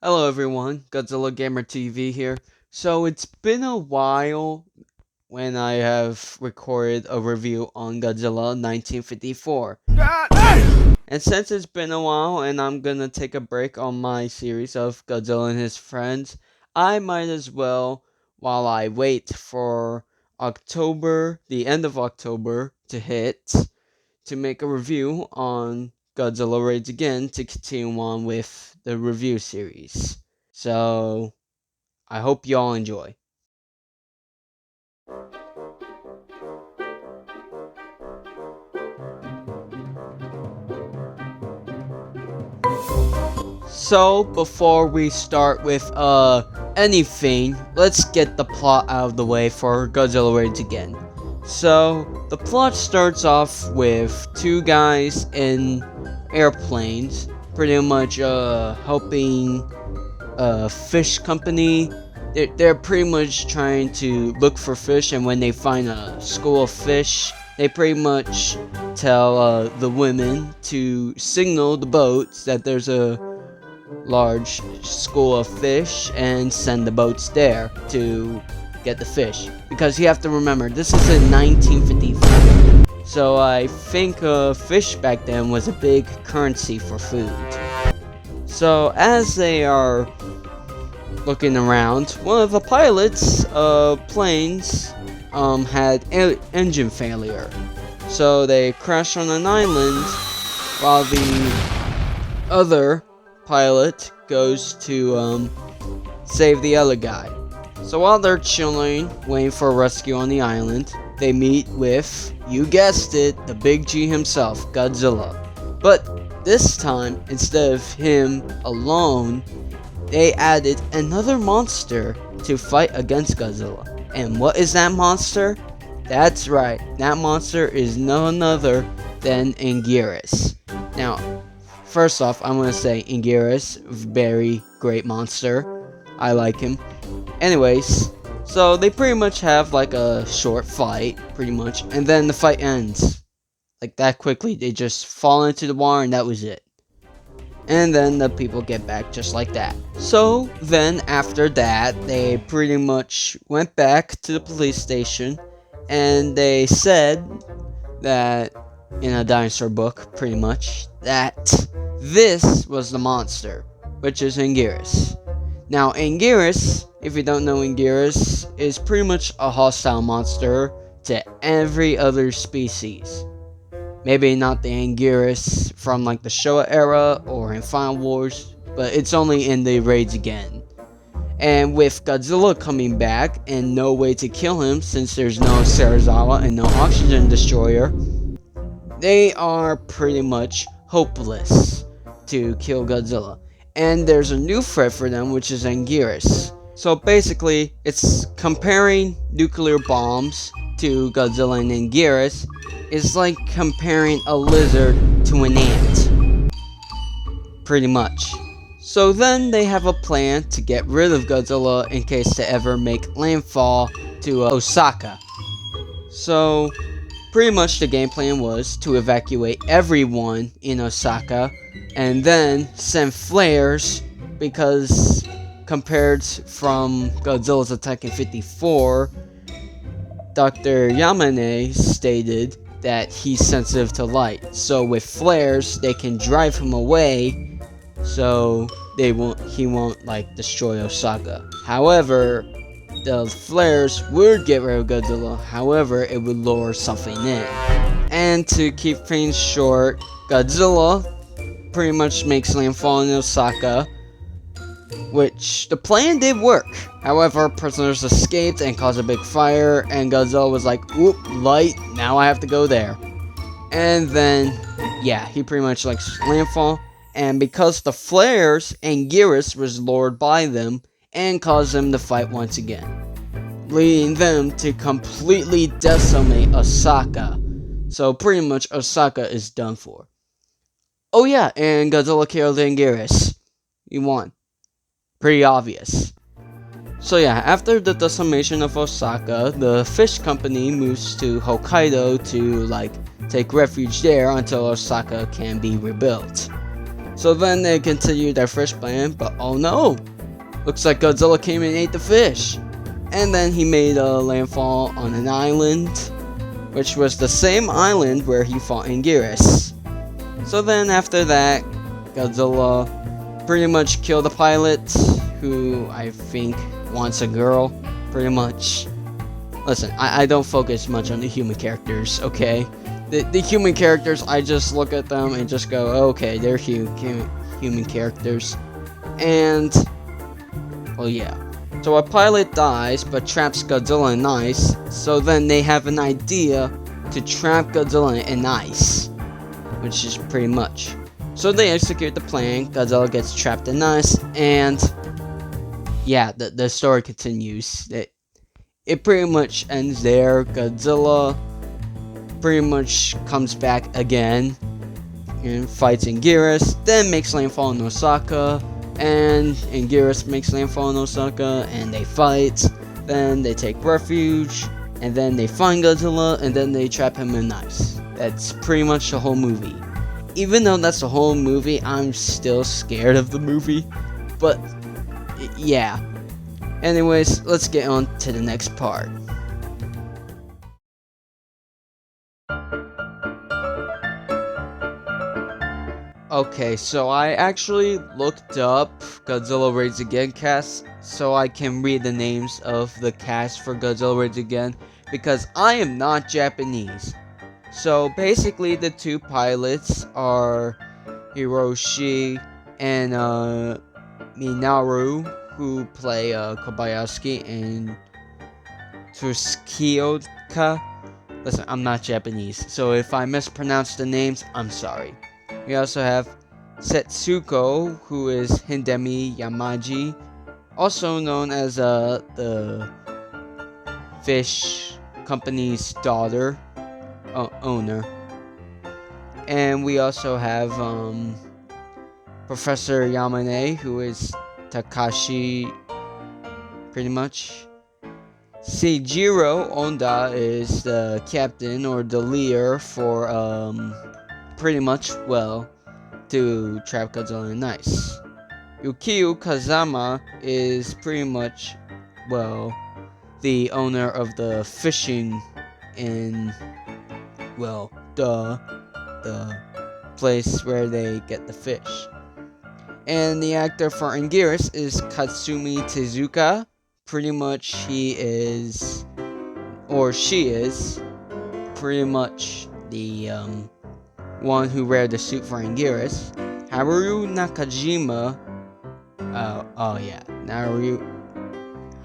Hello everyone, Godzilla Gamer TV here. So it's been a while when I have recorded a review on Godzilla 1954. And since it's been a while and I'm gonna take a break on my series of Godzilla and his friends, I might as well, while I wait for October, the end of October to hit, to make a review on Godzilla Raids Again to continue on with the review series. So, I hope y'all enjoy. So, before we start with anything, let's get the plot out of the way for Godzilla Raids Again. So, the plot starts off with two guys in airplanes, pretty much helping a fish company. They're pretty much trying to look for fish, and when they find a school of fish, they pretty much tell the women to signal the boats that there's a large school of fish and send the boats there to get the fish. Because you have to remember, this is in 1954. So I think fish back then was a big currency for food. So as they are looking around, one of the pilots' planes had engine failure. So they crashed on an island while the other pilot goes to save the other guy. So while they're chilling, waiting for a rescue on the island, they meet with, you guessed it, the big G himself, Godzilla. But this time, instead of him alone, they added another monster to fight against Godzilla. And what is that monster? That's right, that monster is none other than Anguirus. Now, first off, I'm gonna say Anguirus, very great monster. I like him. Anyways, so they pretty much have like a short fight, pretty much, and then the fight ends. Like that quickly, they just fall into the water and that was it. And then the people get back just like that. So then after that, they pretty much went back to the police station and they said that, in a dinosaur book, pretty much, that this was the monster, which is Anguirus. Now, Anguirus, if you don't know Anguirus, is pretty much a hostile monster to every other species. Maybe not the Anguirus from like the Showa era or in Final Wars, but it's only in the Raids Again. And with Godzilla coming back and no way to kill him since there's no Sarazawa and no oxygen destroyer, they are pretty much hopeless to kill Godzilla. And there's a new threat for them, which is Anguirus. So basically, it's comparing nuclear bombs to Godzilla and Anguirus. It's like comparing a lizard to an ant. Pretty much. So then they have a plan to get rid of Godzilla in case they ever make landfall to Osaka. So pretty much the game plan was to evacuate everyone in Osaka and then send flares, because compared from Godzilla's attack in 54, Dr. Yamane stated that he's sensitive to light. So with flares, they can drive him away, so he won't like destroy Osaka. However, the flares would get rid of Godzilla, however, it would lure something in. And to keep things short, Godzilla pretty much makes landfall in Osaka, which the plan did work. However, prisoners escaped and caused a big fire, and Godzilla was like, oop, light, now I have to go there. And then, yeah, he pretty much likes landfall, and because the flares, Anguirus was lured by them and caused them to fight once again, leading them to completely decimate Osaka. So pretty much Osaka is done for. Oh yeah, and Godzilla killed Anguirus. He won. Pretty obvious. So yeah, after the decimation of Osaka, the fish company moves to Hokkaido to like take refuge there until Osaka can be rebuilt. So then they continued their fish plan, but oh no! Looks like Godzilla came and ate the fish. And then he made a landfall on an island, which was the same island where he fought Anguirus. So then after that, Godzilla pretty much killed the pilot, who I think wants a girl, pretty much. Listen, I don't focus much on the human characters, okay? The human characters, I just look at them and just go, okay, they're human characters. And, well, yeah. So a pilot dies, but traps Godzilla in ice, so then they have an idea to trap Godzilla in ice, which is pretty much. So they execute the plan, Godzilla gets trapped in ice, and yeah, the story continues. It pretty much ends there. Godzilla pretty much comes back again and fights Anguirus, then makes landfall in Osaka, and Anguirus makes landfall in Osaka, and they fight, then they take refuge, and then they find Godzilla, and then they trap him in ice. That's pretty much the whole movie. Even though that's the whole movie, I'm still scared of the movie, but yeah. Anyways, let's get on to the next part. Okay, so I actually looked up Godzilla Raids Again cast so I can read the names of the cast for Godzilla Raids Again, because I am not Japanese. So basically the two pilots are Hiroshi and Minaru, who play Kobayashi and Tsukiyoka. Listen, I'm not Japanese, so if I mispronounce the names, I'm sorry. We also have Setsuko, who is Hidemi Yamaji, also known as the fish company's daughter, owner. And we also have Professor Yamane, who is Takashi, pretty much. Seijiro Onda is the captain or the leader for pretty much, well, to trap Godzilla in ice. Yukio Kazama is pretty much, well, the owner of the fishing in, well, the place where they get the fish. And the actor for Anguirus is Katsumi Tezuka. Pretty much he is, or she is, pretty much the one who wear the suit for Anguirus. Haru Nakajima,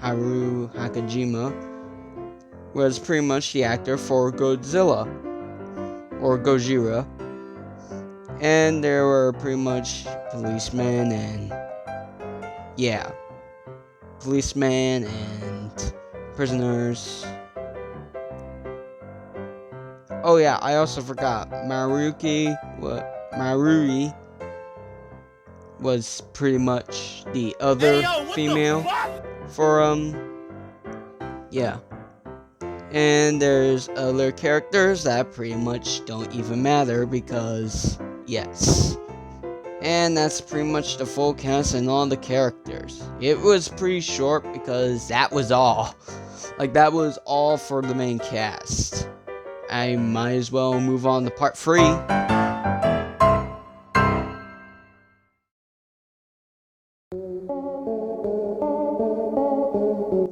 Haru Nakajima was pretty much the actor for Godzilla, or Gojira. And there were pretty much policemen and, yeah, policemen and prisoners. Oh yeah, I also forgot, Marui was pretty much the other female for, yeah. And there's other characters that pretty much don't even matter because, yes. And that's pretty much the full cast and all the characters. It was pretty short because that was all. Like, that was all for the main cast. I might as well move on to part 3.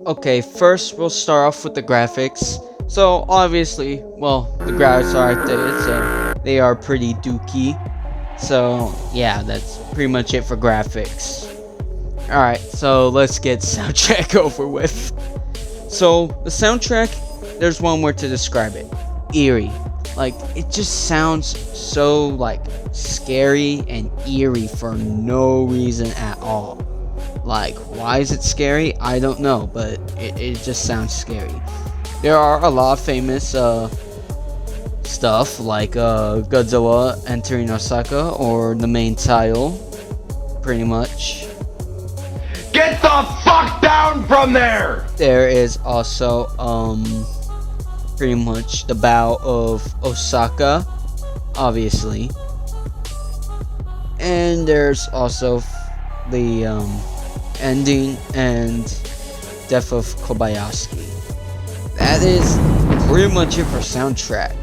Okay, first we'll start off with the graphics. So obviously, well, the graphics are updated, so they are pretty dookie. So yeah, that's pretty much it for graphics. Alright, so let's get soundtrack over with. So the soundtrack, there's one word to describe it: eerie. Like, it just sounds so like scary and eerie for no reason at all. Like, why is it scary? I don't know, but it just sounds scary. There are a lot of famous stuff like Godzilla entering Osaka, or the main title, pretty much. Get the fuck down from there! There is also pretty much the Battle of Osaka, obviously. And there's also the ending and death of Kobayashi. That is pretty much it for soundtrack.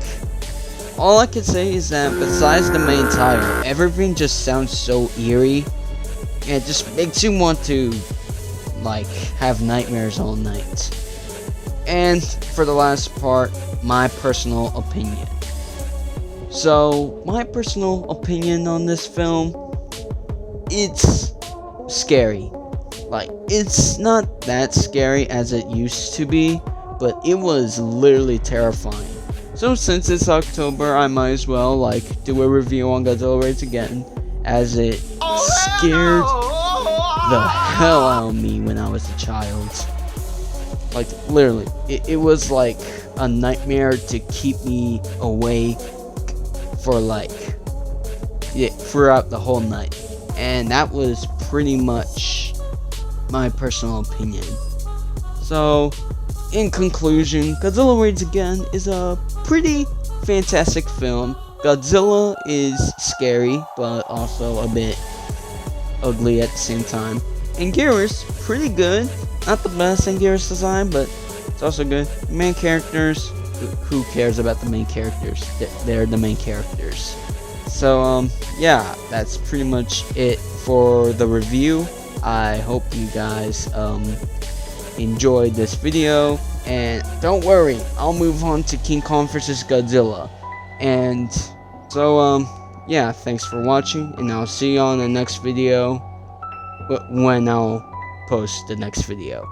All I can say is that besides the main title, everything just sounds so eerie. And it just makes you want to, like, have nightmares all night. And for the last part, my personal opinion. So, my personal opinion on this film, it's scary. Like, it's not that scary as it used to be, but it was literally terrifying. So since it's October, I might as well, like, do a review on Godzilla Raids Again, as it scared the hell out of me when I was a child. Like, literally, it was like a nightmare to keep me awake for, like, throughout the whole night. And that was pretty much my personal opinion. So, in conclusion, Godzilla Raids Again is a pretty fantastic film. Godzilla is scary, but also a bit ugly at the same time. And Gear's pretty good. Not the best in Gear's design, but it's also good. Main characters, who cares about the main characters? They're the main characters. So, yeah, that's pretty much it for the review. I hope you guys, enjoyed this video, and don't worry, I'll move on to King Kong vs. Godzilla. And so, yeah, thanks for watching, and I'll see you on the next video when I'll post the next video.